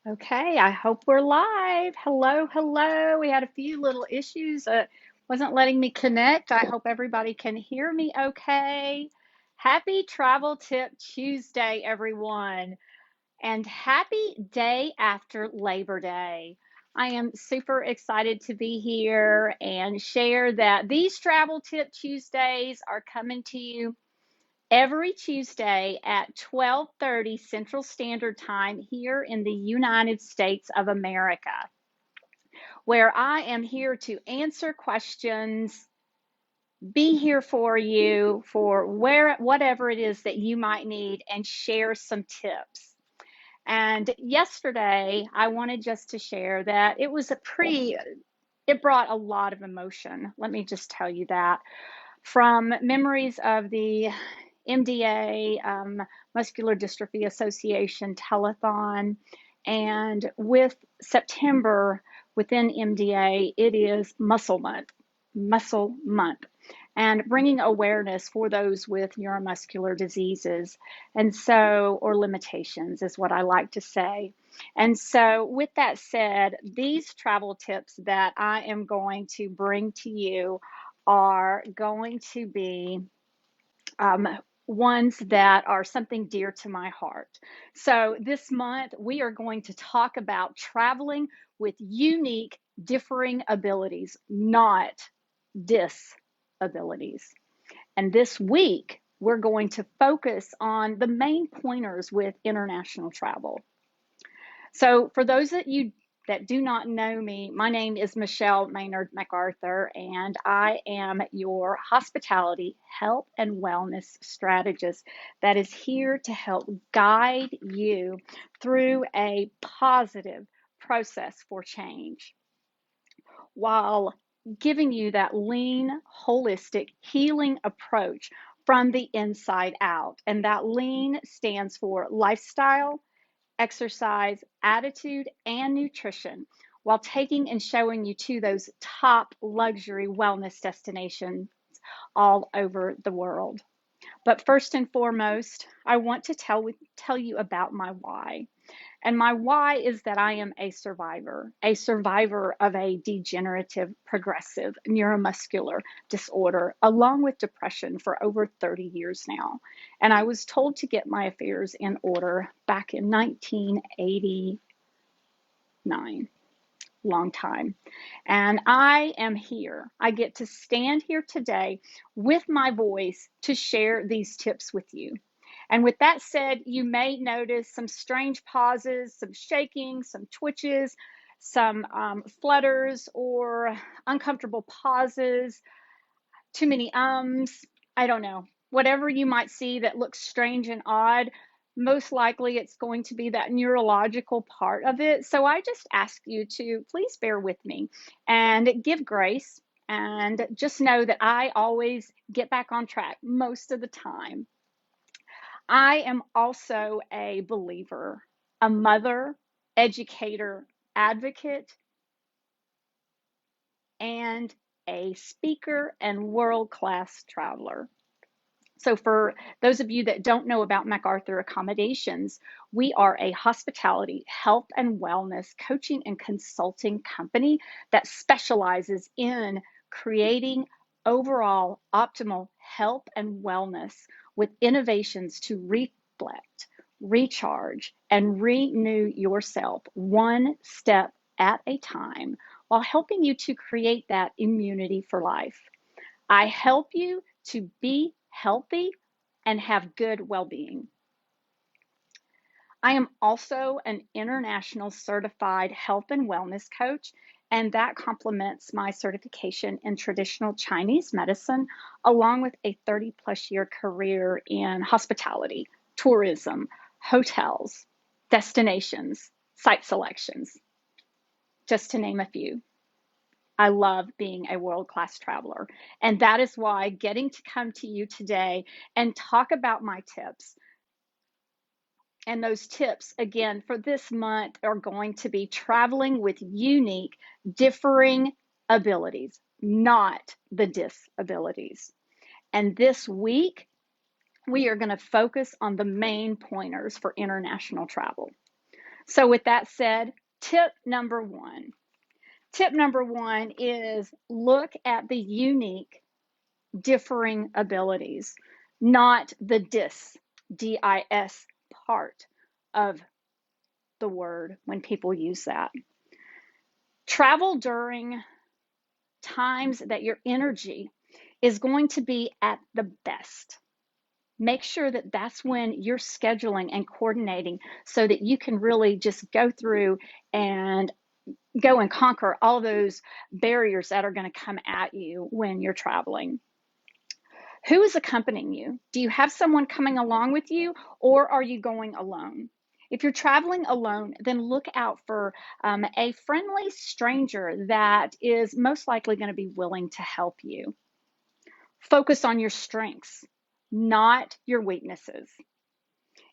Okay, I hope we're live. Hello, hello. We had a few little issues. Wasn't letting me connect. I hope everybody can hear me okay. Happy Travel Tip Tuesday, everyone, and happy day after Labor Day. I am super excited to be here and share that these Travel Tip Tuesdays are coming to you every Tuesday at 12:30 Central Standard Time here in the United States of America, where I am here to answer questions, be here for you for whatever it is that you might need and share some tips. And yesterday, I wanted just to share that it brought a lot of emotion. Let me just tell you that from memories of the MDA, Muscular Dystrophy Association telethon. And with September within MDA, it is Muscle Month, and bringing awareness for those with neuromuscular diseases, or limitations is what I like to say. And so, with that said, these travel tips that I am going to bring to you are going to be um, ones that are something dear to my heart. So, this month we are going to talk about traveling with unique, differing abilities, not disabilities. And this week we're going to focus on the main pointers with international travel. So, for those of you that do not know me, my name is Michelle Maynard MacArthur, and I am your hospitality, health, and wellness strategist that is here to help guide you through a positive process for change while giving you that lean, holistic, healing approach from the inside out. And that lean stands for lifestyle, exercise, attitude, and nutrition, while taking and showing you to those top luxury wellness destinations all over the world. But first and foremost, I want to tell you about my why. And my why is that I am a survivor of a degenerative progressive neuromuscular disorder, along with depression for over 30 years now. And I was told to get my affairs in order back in 1989. Long time. And I am here. I get to stand here today with my voice to share these tips with you. And with that said, you may notice some strange pauses, some shaking, some twitches, some flutters, or uncomfortable pauses, too many ums. I don't know. Whatever you might see that looks strange and odd, most likely it's going to be that neurological part of it. So I just ask you to please bear with me and give grace, and just know that I always get back on track most of the time. I am also a believer, a mother, educator, advocate, and a speaker and world-class traveler. So, for those of you that don't know about MacArthur Accommodations, we are a hospitality, health, and wellness coaching and consulting company that specializes in creating overall optimal health and wellness with innovations to reflect, recharge, and renew yourself one step at a time while helping you to create that immunity for life. I help you to be healthy and have good well being. I am also an international certified health and wellness coach, and that complements my certification in traditional Chinese medicine, along with a 30 plus year career in hospitality, tourism, hotels, destinations, site selections, just to name a few. I love being a world-class traveler. And that is why getting to come to you today and talk about my tips. And those tips, again, for this month are going to be traveling with unique, differing abilities, not the disabilities. And this week, we are going to focus on the main pointers for international travel. So with that said, tip number one. Tip number one is look at the unique differing abilities, not the DIS part of the word when people use that. Travel during times that your energy is going to be at the best. Make sure that that's when you're scheduling and coordinating so that you can really just go through and go and conquer all those barriers that are going to come at you when you're traveling. Who is accompanying you? Do you have someone coming along with you, or are you going alone? If you're traveling alone, then look out for a friendly stranger that is most likely going to be willing to help you. Focus on your strengths, not your weaknesses.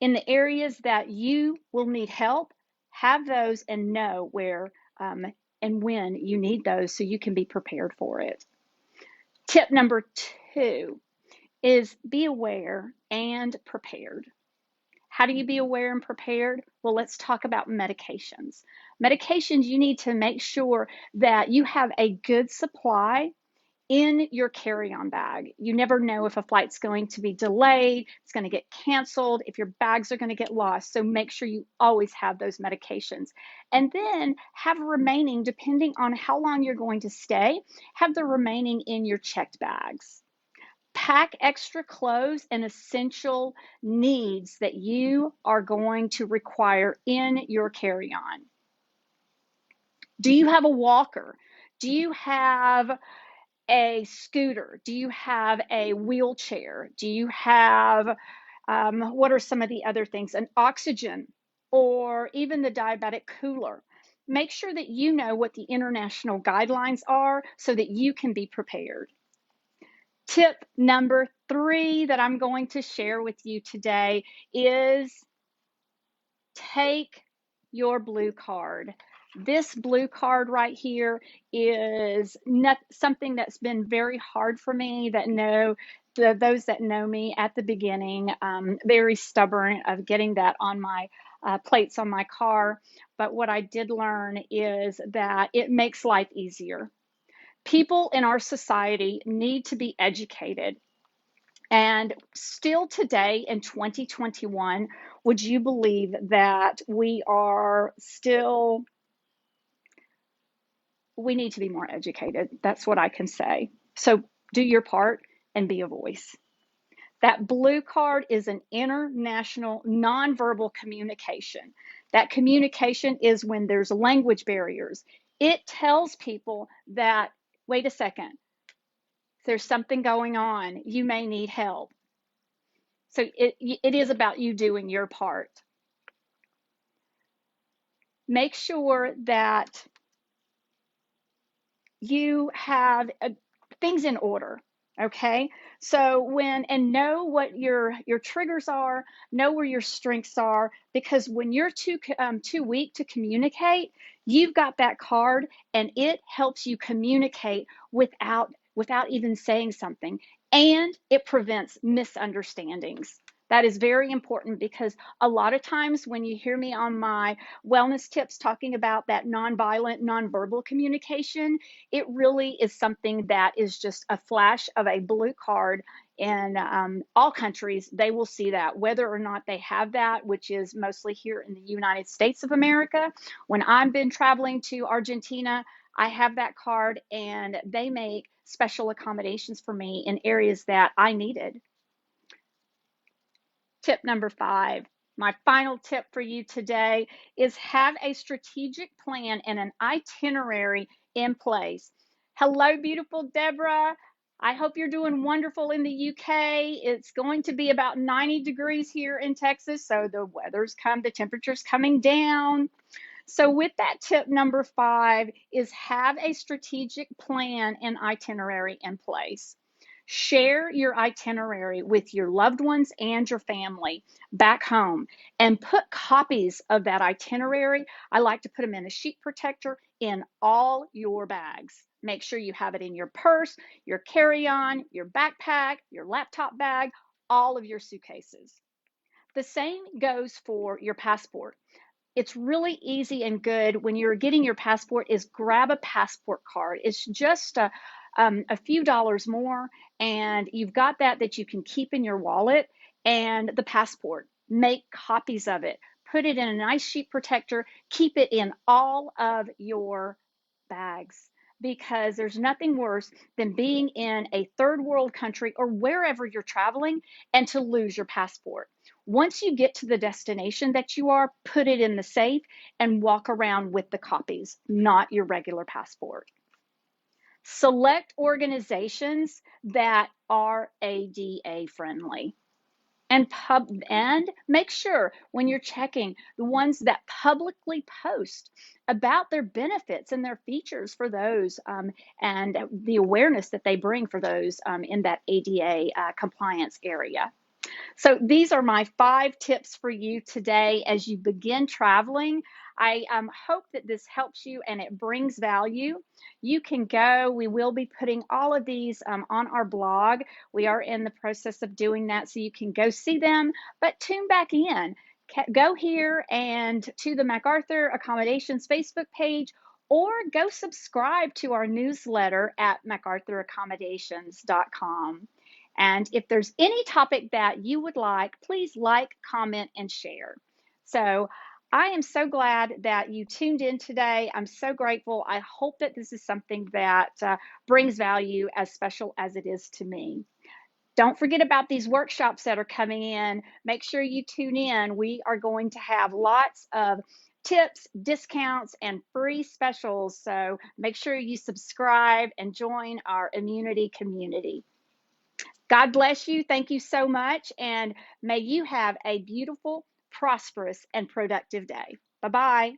In the areas that you will need help, have those and know where and when you need those so you can be prepared for it. Tip number two is be aware and prepared. How do you be aware and prepared? Well, let's talk about medications. Medications, you need to make sure that you have a good supply in your carry-on bag. You never know if a flight's going to be delayed, it's going to get canceled, if your bags are going to get lost. So make sure you always have those medications. And then have remaining, depending on how long you're going to stay, have the remaining in your checked bags. Pack extra clothes and essential needs that you are going to require in your carry-on. Do you have a walker? Do you have a scooter? Do you have a wheelchair? Do you have, what are some of the other things? An oxygen or even the diabetic cooler. Make sure that you know what the international guidelines are so that you can be prepared. Tip number three that I'm going to share with you today is take your blue card. This blue card right here is something that's been very hard for me, those that know me at the beginning, very stubborn of getting that on my plates on my car. But what I did learn is that it makes life easier. People in our society need to be educated. And still today in 2021, would you believe that we need to be more educated? That's what I can say. So do your part and be a voice. That blue card is an international nonverbal communication. That communication is when there's language barriers. It tells people that, wait a second, there's something going on. You may need help. So it is about you doing your part. Make sure that you have things in order. Okay, so know what your triggers are, know where your strengths are, because when you're too weak to communicate, you've got that card and it helps you communicate without even saying something, and it prevents misunderstandings. That is very important because a lot of times when you hear me on my wellness tips talking about that nonviolent, nonverbal communication, it really is something that is just a flash of a blue card. In all countries, they will see that, whether or not they have that, which is mostly here in the United States of America. When I've been traveling to Argentina, I have that card, and they make special accommodations for me in areas that I needed. Tip number 5. My final tip for you today is have a strategic plan and an itinerary in place. Hello, beautiful Deborah. I hope you're doing wonderful in the UK. It's going to be about 90 degrees here in Texas, so the temperature's coming down. So with that, tip number 5 is have a strategic plan and itinerary in place. Share your itinerary with your loved ones and your family back home, and put copies of that itinerary. I like to put them in a sheet protector in all your bags. Make sure you have it in your purse, your carry-on, your backpack, your laptop bag, all of your suitcases. The same goes for your passport. It's really easy and good when you're getting your passport is grab a passport card. It's just a few dollars more, and you've got that you can keep in your wallet, and the passport. Make copies of it. Put it in a nice sheet protector. Keep it in all of your bags, because there's nothing worse than being in a third world country or wherever you're traveling and to lose your passport. Once you get to the destination that you are, put it in the safe and walk around with the copies, not your regular passport. Select organizations that are ADA friendly. And make sure when you're checking the ones that publicly post about their benefits and their features for those, and the awareness that they bring for those in that ADA compliance area. So these are my 5 tips for you today as you begin traveling. I hope that this helps you and it brings value. You can go, we will be putting all of these on our blog. We are in the process of doing that, so you can go see them, but tune back in. Go here and to the MacArthur Accommodations Facebook page, or go subscribe to our newsletter at macarthuraccommodations.com. And if there's any topic that you would like, please like, comment, and share. So I am so glad that you tuned in today. I'm so grateful. I hope that this is something that brings value as special as it is to me. Don't forget about these workshops that are coming in. Make sure you tune in. We are going to have lots of tips, discounts, and free specials. So make sure you subscribe and join our immunity community. God bless you. Thank you so much. And may you have a beautiful, prosperous, and productive day. Bye-bye.